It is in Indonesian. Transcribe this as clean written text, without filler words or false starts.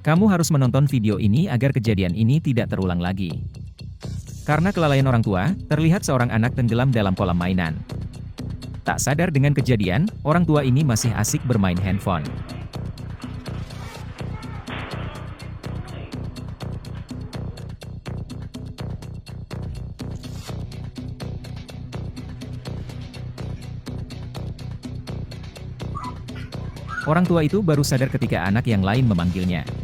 Kamu harus menonton video ini agar kejadian ini tidak terulang lagi. Karena kelalaian orang tua, terlihat seorang anak tenggelam dalam kolam mainan. Tak sadar dengan kejadian, orang tua ini masih asik bermain handphone. Orang tua itu baru sadar ketika anak yang lain memanggilnya.